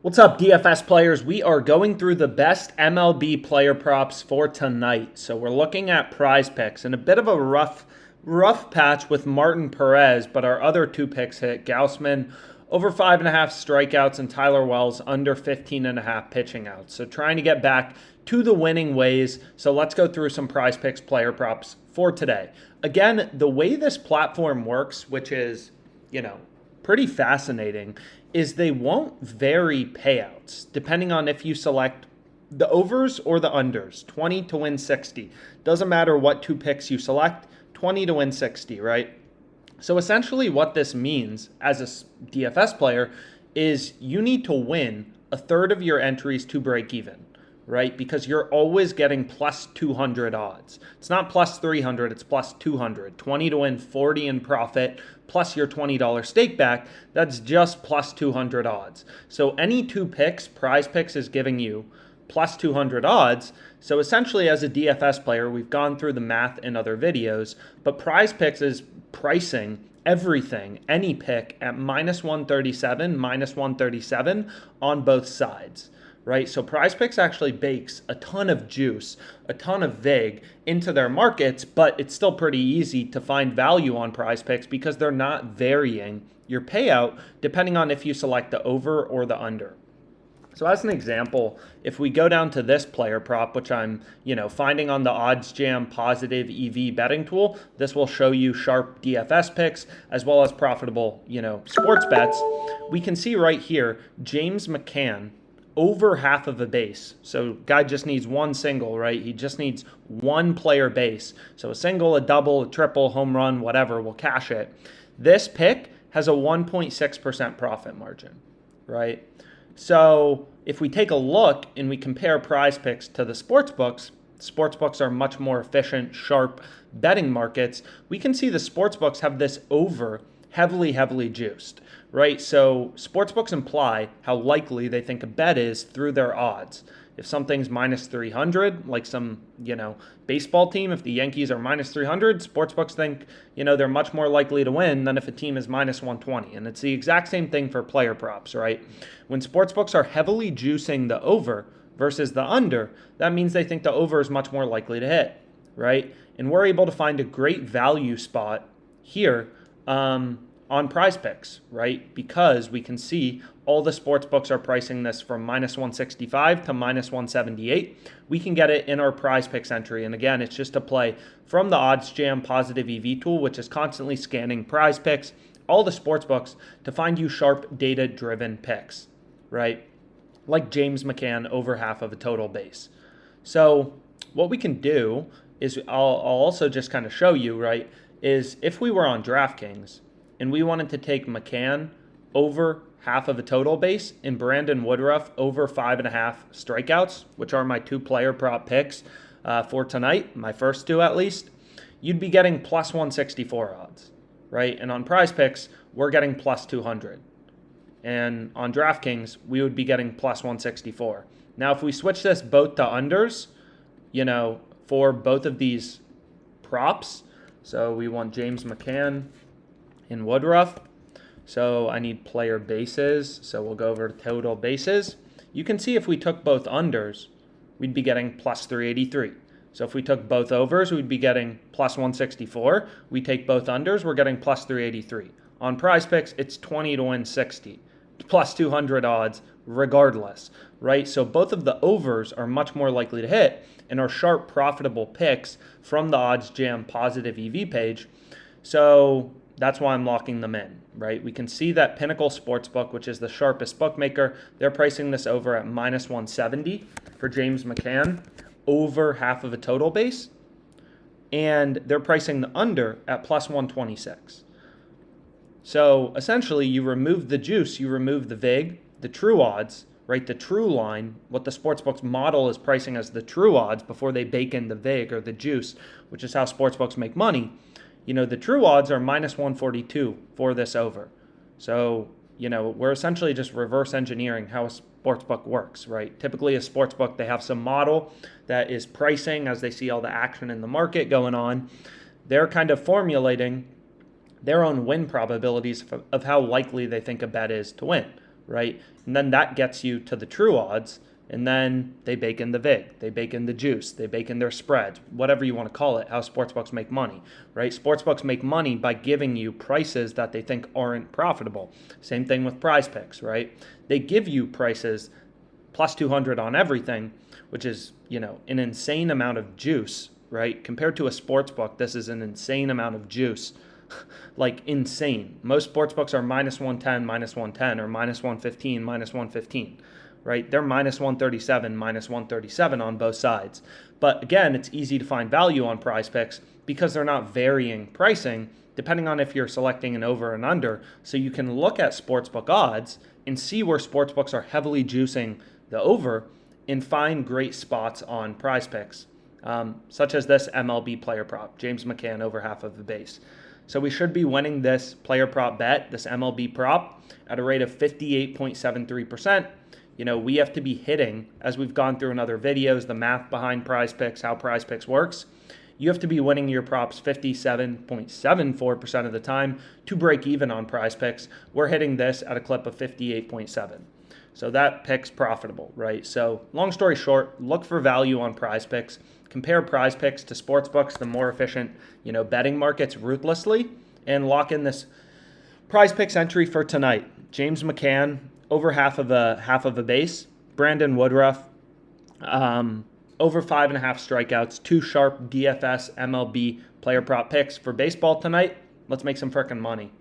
What's up, DFS players? We are going through the best MLB player props for tonight. So we're looking at PrizePicks and a bit of a rough patch with Martin Perez, but our other two picks hit. Gaussman over 5.5 strikeouts and Tyler Wells under 15.5 pitching outs. So trying to get back to the winning ways. So let's go through some PrizePicks player props for today. Again, the way this platform works, which is, pretty fascinating, is they won't vary payouts depending on if you select the overs or the unders. 20 to win 60. Doesn't matter what two picks you select, 20 to win 60, right? So essentially what this means as a DFS player is you need to win a third of your entries to break even, right? Because you're always getting plus 200 odds. It's not plus 300, it's plus 200. 20 to win 40 in profit plus your $20 stake back, that's just plus 200 odds. So any two picks, PrizePicks is giving you plus 200 odds. So essentially as a DFS player, we've gone through the math in other videos, but PrizePicks is pricing everything, any pick at minus 137 on both sides, right? So PrizePicks actually bakes a ton of juice, a ton of vig into their markets, but it's still pretty easy to find value on PrizePicks because they're not varying your payout depending on if you select the over or the under. So as an example, if we go down to this player prop, which I'm, finding on the OddsJam Positive EV betting tool, this will show you sharp DFS picks as well as profitable, sports bets. We can see right here, James McCann over half of a base. So guy just needs one single, right? He just needs one player base. So a single, a double, a triple, home run, whatever, we'll cash it. This pick has a 1.6% profit margin, right? So if we take a look and we compare PrizePicks to the sportsbooks are much more efficient, sharp betting markets. We can see the sportsbooks have this over heavily juiced, right? So sportsbooks imply how likely they think a bet is through their odds. If something's minus 300, like some, baseball team, if the Yankees are minus 300, sportsbooks think, they're much more likely to win than if a team is minus 120. And it's the exact same thing for player props, right? When sportsbooks are heavily juicing the over versus the under, that means they think the over is much more likely to hit, right? And we're able to find a great value spot here on PrizePicks, right? Because we can see all the sports books are pricing this from minus 165 to minus 178. We can get it in our PrizePicks entry. And again, it's just a play from the OddsJam Positive EV tool, which is constantly scanning PrizePicks, all the sports books to find you sharp data-driven picks, right? Like James McCann over half of a total base. So what we can do is I'll also just kind of show you, right, is if we were on DraftKings and we wanted to take McCann over half of a total base and Brandon Woodruff over 5.5 strikeouts, which are my two player prop picks for tonight, my first two at least, you'd be getting plus 164 odds, right? And on PrizePicks, we're getting plus 200. And on DraftKings, we would be getting plus 164. Now, if we switch this both to unders, for both of these props, so we want James McCann and Woodruff. So I need player bases. So we'll go over to total bases. You can see if we took both unders, we'd be getting plus 383. So if we took both overs, we'd be getting plus 164. We take both unders, we're getting plus 383. On PrizePicks, it's 20 to win 60. Plus 200 odds regardless, right? So both of the overs are much more likely to hit and are sharp, profitable picks from the OddsJam Positive EV page. So that's why I'm locking them in, right? We can see that Pinnacle Sportsbook, which is the sharpest bookmaker, they're pricing this over at minus 170 for James McCann, over half of a total base. And they're pricing the under at plus 126. So essentially, you remove the juice, you remove the vig, the true odds, right? The true line, what the sportsbooks model is pricing as the true odds before they bake in the vig or the juice, which is how sportsbooks make money. The true odds are minus 142 for this over. So, we're essentially just reverse engineering how a sportsbook works, right? Typically a sportsbook, they have some model that is pricing as they see all the action in the market going on. They're kind of formulating their own win probabilities of how likely they think a bet is to win, right? And then that gets you to the true odds. And then they bake in the vig, they bake in the juice, they bake in their spreads, whatever you want to call it, how sportsbooks make money, right? Sportsbooks make money by giving you prices that they think aren't profitable. Same thing with PrizePicks, right? They give you prices plus 200 on everything, which is, an insane amount of juice, right? Compared to a sportsbook, this is an insane amount of juice. Like insane. Most sportsbooks are minus 110, or minus 115, minus 115. Right? They're minus 137, minus 137 on both sides. But again, it's easy to find value on PrizePicks because they're not varying pricing depending on if you're selecting an over and under. So you can look at sportsbook odds and see where sportsbooks are heavily juicing the over and find great spots on PrizePicks, such as this MLB player prop, James McCann over half of the base. So we should be winning this player prop bet, this MLB prop, at a rate of 58.73%. We have to be hitting, as we've gone through in other videos, the math behind PrizePicks, how PrizePicks works. You have to be winning your props 57.74% of the time to break even on PrizePicks. We're hitting this at a clip of 58.7. So that pick's profitable, right? So long story short, look for value on PrizePicks. Compare PrizePicks to sportsbooks, the more efficient, betting markets ruthlessly, and lock in this PrizePicks entry for tonight. James McCann, over half of a base. Brandon Woodruff, over 5.5 strikeouts. 2 sharp DFS MLB player prop picks for baseball tonight. Let's make some frickin' money.